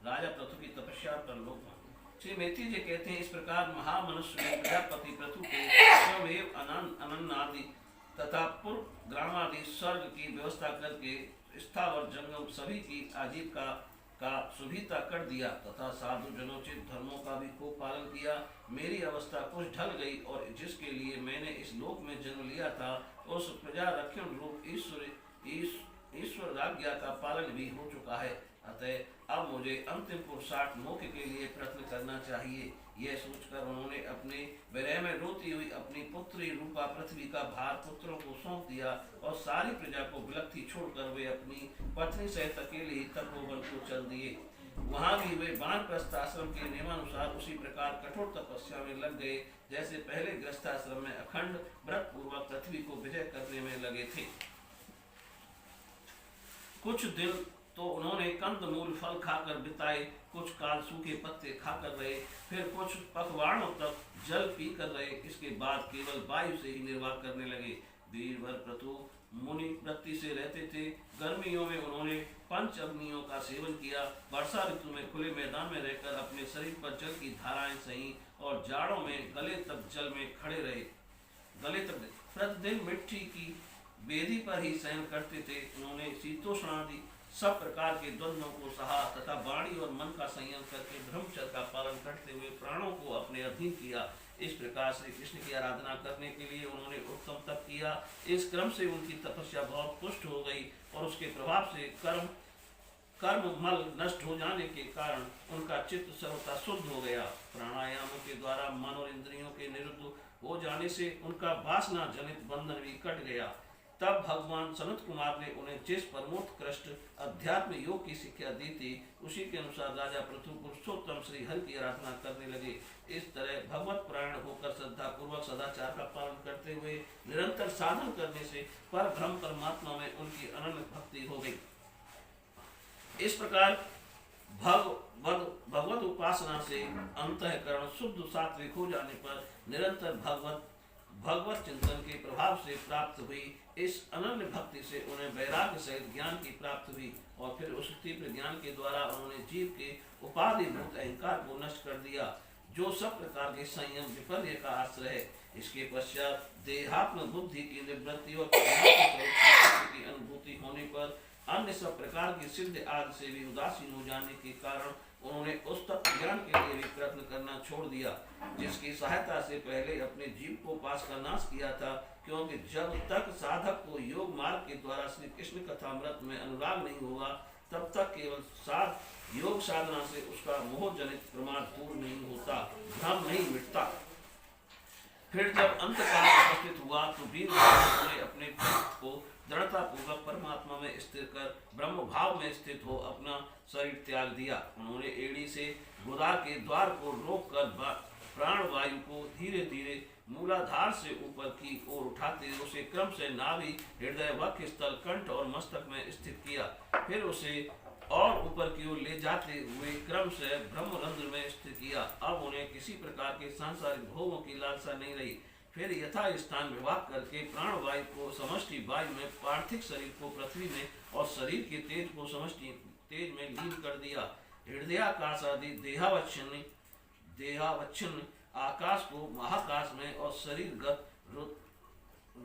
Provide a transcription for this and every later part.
राजा पृथु की तपस्या पर लोक। श्री मैत्री जी कहते हैं, इस प्रकार महामनुष्य ने प्रजापति पृथु के स्वमेव अनन्नादि तथा पूर्व ग्रामादि स्वर्ग की व्यवस्था करके स्थावर जंगम सभी की आजीविका का सुविधा कर दिया तथा साधु जनोचित धर्मों का भी खूब पालन किया। मेरी अवस्था कुछ ढल गई और जिसके लिए मैंने इस लोक में जन्म लिया था उस प्रजा रक्षण रूप ईश्वर आज्ञा का पालन भी हो चुका है। अतः अब मुझे अंतिम पुरुषार्थ मोक्ष के लिए प्रयत्न करना चाहिए। यह सोचकर उन्होंने अपने विरह में रोती हुई अपनी पुत्री रूपा पृथ्वी का भार पुत्रों को सौंप दिया और सारी प्रजा को विलख्ती छोड़कर वे अपनी पत्नी सहित अकेले ही तपोवन को चल दिए। वहां भी वे वानप्रस्थ आश्रम के नियमानुसार उसी प्रकार कठोर तपस्या में लग गए जैसे पहले गृहस्थाश्रम में अखंड व्रत पूर्वक पृथ्वी को विजय करने में लगे थे। कुछ दिन तो उन्होंने कंद मूल फल खाकर बिताए, कुछ काल सूखे पत्ते खाकर रहे, फिर कुछ पखवाड़ों तक जल पी कर रहे। इसके बाद केवल वायु से ही निर्वाह करने लगे। वीरभर पृथु मुनि वृत्ति से रहते थे। गर्मियों में उन्होंने पंच अग्नियों का सेवन किया। वर्षा ऋतु में खुले मैदान में रहकर अपने शरीर पर जल की धाराएं सही और जाड़ों में गले तक जल में खड़े रहे। प्रतिदिन मिट्टी की वेदी पर ही शयन करते थे। उन्होंने शीतोष्णादि सब प्रकार के द्वंद्वों को सहा तथा वाणी और मन का संयम करके ब्रह्मचर्य का पालन करते हुए प्राणों को अपने अधीन किया। इस प्रकार से कृष्ण की आराधना करने के लिए उन्होंने उत्तम तप किया। इस क्रम से उनकी तपस्या बहुत पुष्ट हो गई और उसके प्रभाव से कर्म मल नष्ट हो जाने के कारण उनका चित्त सर्वथा शुद्ध हो गया। प्राणायामों के द्वारा मन और इंद्रियों के निरुद्ध हो जाने से उनका वासना जनित बंधन भी कट गया। तब भगवान सनत कुमार ने उन्हें जिस परमोत्कृष्ट अध्यात्म योग की शिक्षा दी थी उसी के अनुसार राजा पृथु पुरुषोत्तम श्री हरि की आराधना करने लगे। इस तरह भगवत प्राण होकर श्रद्धा पूर्वक सदाचार का पालन करते हुए निरंतर साधन करने से पर ब्रह्म परमात्मा में उनकी अनन्य भक्ति हो गई। इस प्रकार भगवत उपासना से अंतःकरण शुद्ध सात्विक हो जाने पर निरंतर भगवत चिंतन के प्रभाव से प्राप्त हुई इस अनन्य भक्ति से उन्हें वैराग्य सहित ज्ञान की प्राप्ति हुई और फिर उस तीव्र ज्ञान के द्वारा उन्होंने जीव के उपाधिभूत अहंकार को नष्ट कर दिया जो सब प्रकार के संयम विपर्य का आश्रय है। इसके पश्चात देहात्म बुद्धि की निवृत्ति और की अनुभूति होने पर अन्य सब प्रकार की सिद्ध आदि से भी उदासीन हो जाने के कारण उन्होंने उस तत्व ज्ञान के लिए भी प्रयत्न करना छोड़ दिया जिसकी सहायता से पहले अपने जीव को पास का नाश किया था। क्योंकि जब तक साधक को योग मार्ग के द्वारा श्री कृष्ण कथामृत में अनुराग नहीं होगा तब तक केवल योग साधना से उसका मोह जनित प्रमाद दूर नहीं होता, भ्रम नहीं मिटता। फिर जब अंतकाल उपस्थित हुआ तो वीर ने अपने भक्त को दृढ़ता पूर्वक परमात्मा में स्थिर कर ब्रह्म भाव में स्थित हो अपना शरीर त्याग दिया। उन्होंने एड़ी से गोदार के द्वार को रोक कर प्राण वायु को धीरे धीरे मूलाधार से ऊपर की ओर उठाते उसे क्रम से नाभि, हृदय, वक्ष स्थल, कंठ और मस्तक में स्थित किया। फिर उसे और ऊपर की ओर ले जाते हुए क्रम से ब्रह्मरंध्र में स्थित किया। अब उन्हें किसी प्रकार के सांसारिक भोगों की लालसा नहीं रही। फिर यथा स्थान विभाग करके प्राण वायु को समष्टि वायु में, पार्थिव शरीर को पृथ्वी में और शरीर के तेज को समष्टि तेज में लीन कर दिया। हृदयाकाश आदि देहावच्छिन्न आकाश को महाकाश में और शरीरगत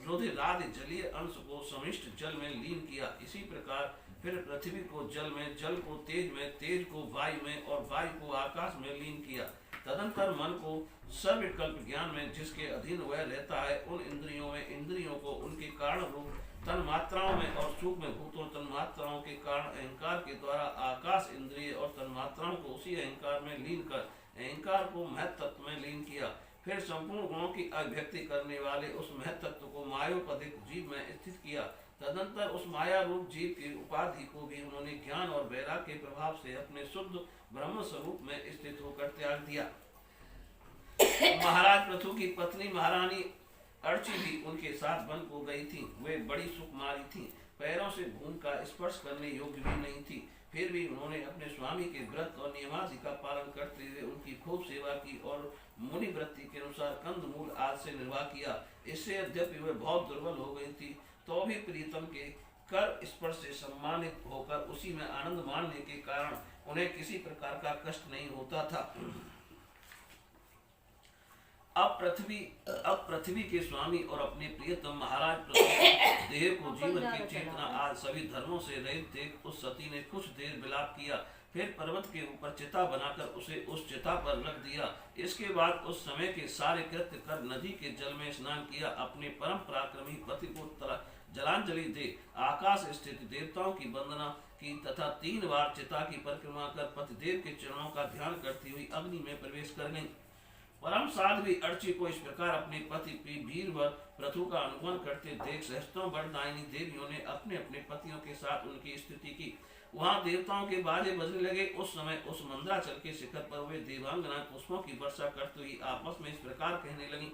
रुधिरादि जलीय अंश को समिष्ट जल में लीन किया। इसी प्रकार फिर पृथ्वी को जल में, जल को तेज में, तेज को वायु में और वायु को आकाश में लीन किया। तदंतर मन को सर्वविकल्प ज्ञान में जिसके अधीन वह रहता है उन इंद्रियों में, इंद्रियों को उनके कारण रूप तन मात्राओं में और सूक्ष्म भूतों तन मात्राओं के कारण अहंकार के द्वारा आकाश इंद्रिय और तन मात्राओं को उसी अहंकार में लीन कर अहंकार को महत तत्व में लीन किया। फिर संपूर्ण गुणों की अभिव्यक्ति करने वाले उस महत तत्व को मायोपधिक जीव में स्थित किया। तदंतर उस माया रूप जीव की उपाधि को भी उन्होंने ज्ञान और वैराग्य के प्रभाव से अपने शुद्ध ब्रह्म स्वरूप में स्थित होकर त्याग दिया। महाराज पृथु की पत्नी महारानी अर्ची भी उनके साथ वन को गई थी। वे बड़ी सुकुमारी थी, पैरों से भूमि का स्पर्श करने योग्य भी नहीं थी। फिर भी उन्होंने अपने स्वामी के व्रत और नियमादि का पालन करते हुए उनकी खूब सेवा की और मुनि वृत्ति के अनुसार कंद मूल आदि से निर्वाह किया। इससे यद्यपि वे बहुत दुर्बल हो गई थी तो भी प्रीतम के कर स्पर्श से सम्मानित होकर उसी में आनंद मानने के कारण उन्हें किसी प्रकार का कष्ट नहीं होता था। अब पृथ्वी के स्वामी और अपने प्रियतम महाराज पृथु देव को जीवन की चेतना आज सभी धर्मों से रहित देख उस सती ने कुछ देर विलाप किया, फिर पर्वत के ऊपर चिता बनाकर उसे उस चिता पर रख दिया। इसके बाद उस समय के सारे कृत्य कर नदी के जल में स्नान किया, अपने परम पराक्रमी पति को जलांजलि दे आकाश स्थित देवताओं की वंदना की तथा 3 बार चिता की परिक्रमा कर पतिदेव के चरणों का ध्यान करती हुई अग्नि में प्रवेश कर गई। परम साध्वी अर्ची को इस प्रकार अपने पति वीरवर पृथु का अनुगमन करते देख सहस्त्रों वरदायिनी देवियों ने अपने अपने पतियों के साथ उनकी स्तुति की। वहां देवताओं के बाजे बजने लगे। उस समय उस मंदराचल के शिखर पर वे देवांगना पुष्पों की वर्षा करती हुई आपस में इस प्रकार कहने लगी।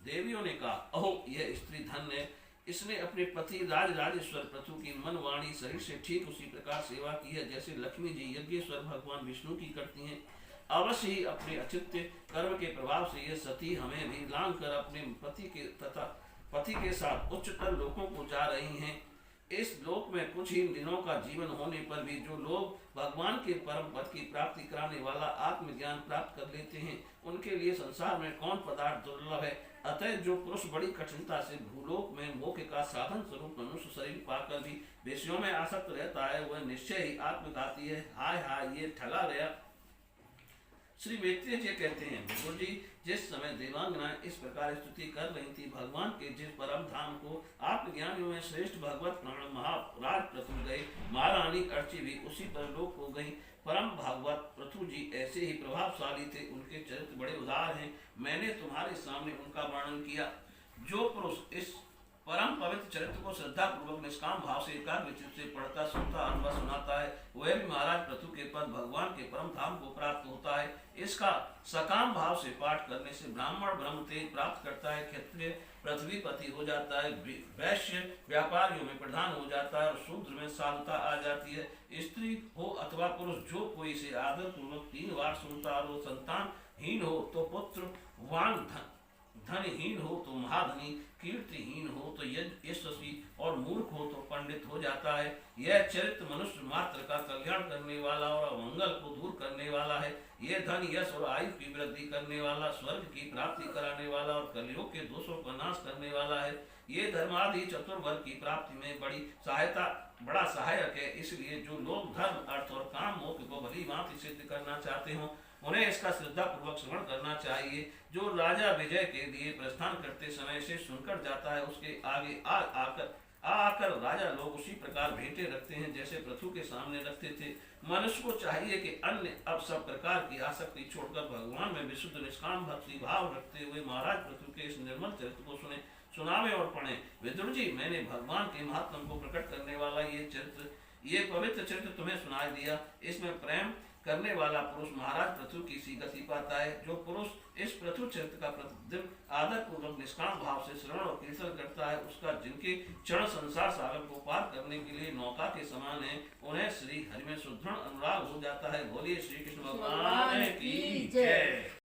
देवियों ने कहा, अहो यह स्त्री धन्य है, इसने अपने पति राजेश्वर पृथु की मन वाणी शरीर से ठीक उसी प्रकार सेवा की है जैसे लक्ष्मी जी यज्ञेश्वर भगवान विष्णु की करती हैं। अवश्य ही अपने अचित्य कर्म के प्रभाव से ये सती हमें भी लांग कर अपने पति के साथ उच्चतर लोकों को जा रही हैं। इस लोक में कुछ ही दिनों का जीवन होने पर भी जो लोग भगवान के परम पद की प्राप्ति कराने वाला आत्मज्ञान प्राप्त कर लेते हैं, उनके लिए संसार में कौन पदार्थ दुर्लभ है। अतः जो पुरुष बड़ी कठिनता से भूलोक में मोक्ष का साधन स्वरूप मनुष्य शरीर पाकर भी विषयों में आसक्त रहता है, वह निश्चय ही आत्मघाती है। हाय हाय ये ठगा गया। श्री मैत्रेय जी कहते हैं, विदुर जी जिस समय देवांगनाएं इस प्रकार स्तुति कर रही थी, भगवान के जिस परम धाम को आत्मज्ञानियों में श्रेष्ठ भगवत प्राण महाराज पृथु गए, महारानी अर्ची भी उसी परलोक हो गई। परम भागवत पृथु जी ऐसे ही प्रभावशाली थे, उनके चरित्र बड़े उदार हैं। मैंने तुम्हारे सामने उनका वर्णन किया। जो पुरुष इस परम पवित्र चरित्र को श्रद्धा पूर्वक निष्काम भाव से एकाग्र चित्त से पढ़ता सुनता अथवा सुनाता है, वह भी महाराज पृथु के पद भगवान के परम धाम को प्राप्त होता है। इसका सकाम भाव से पाठ करने से ब्राह्मण ब्रह्म तेज प्राप्त करता है, क्षत्रिय पृथ्वीपति हो जाता है, वैश्य व्यापारियों में प्रधान हो जाता है और शूद्र में साधुता आ जाती है। स्त्री हो अथवा पुरुष जो कोई इसे आदर पूर्वक 3 बार सुनता और संतानहीन हो तो पुत्रवान, धनहीन हो तो महाधनी, कीर्तिहीन हो तो यशस्वी और मूर्ख हो तो पंडित हो जाता है। यह चरित्र मनुष्य मात्र का कल्याण करने वाला और अमंगल को दूर करने वाला है। यह धन यश और आयु की वृद्धि करने वाला, स्वर्ग की प्राप्ति कराने वाला और कलयुग के दोषों का नाश करने वाला है। ये धर्मादि चतुर्वर्ग की प्राप्ति में बड़ा सहायक है। इसलिए जो लोग धर्म अर्थ और काम मोक्ष को भली भांति सिद्ध करना चाहते हो, उन्हें इसका श्रद्धा पूर्वक श्रवण करना चाहिए। जो राजा विजय के लिए प्रस्थान करते समय से सुनकर जाता है, उसके आगे आकर राजा लोग उसी प्रकार भेंटे रखते हैं जैसे पृथु के सामने रखते थे। मनुष्य को चाहिए कि अन्य अब सब प्रकार की आसक्ति छोड़कर भगवान में विशुद्ध निष्काम भक्ति भाव रखते हुए महाराज पृथु के इस निर्मल चरित्र को सुनावे और पढ़े। विदुर जी, मैंने भगवान के महात्म को प्रकट करने वाला ये पवित्र चरित्र तुम्हें सुनाई दिया। इसमें प्रेम करने वाला पुरुष महाराज पृथु की सी गति पाता है। जो पुरुष इस पृथु चरित्र का प्रतिदिन आदर पूर्वक निष्काम भाव से श्रवण और कीर्तन करता है, उसका जिनके चरण संसार सागर को पार करने के लिए नौका के समान है, उन्हें श्री हरि में सुदृढ़ अनुराग हो जाता है। बोलिए श्री कृष्ण भगवान की जय।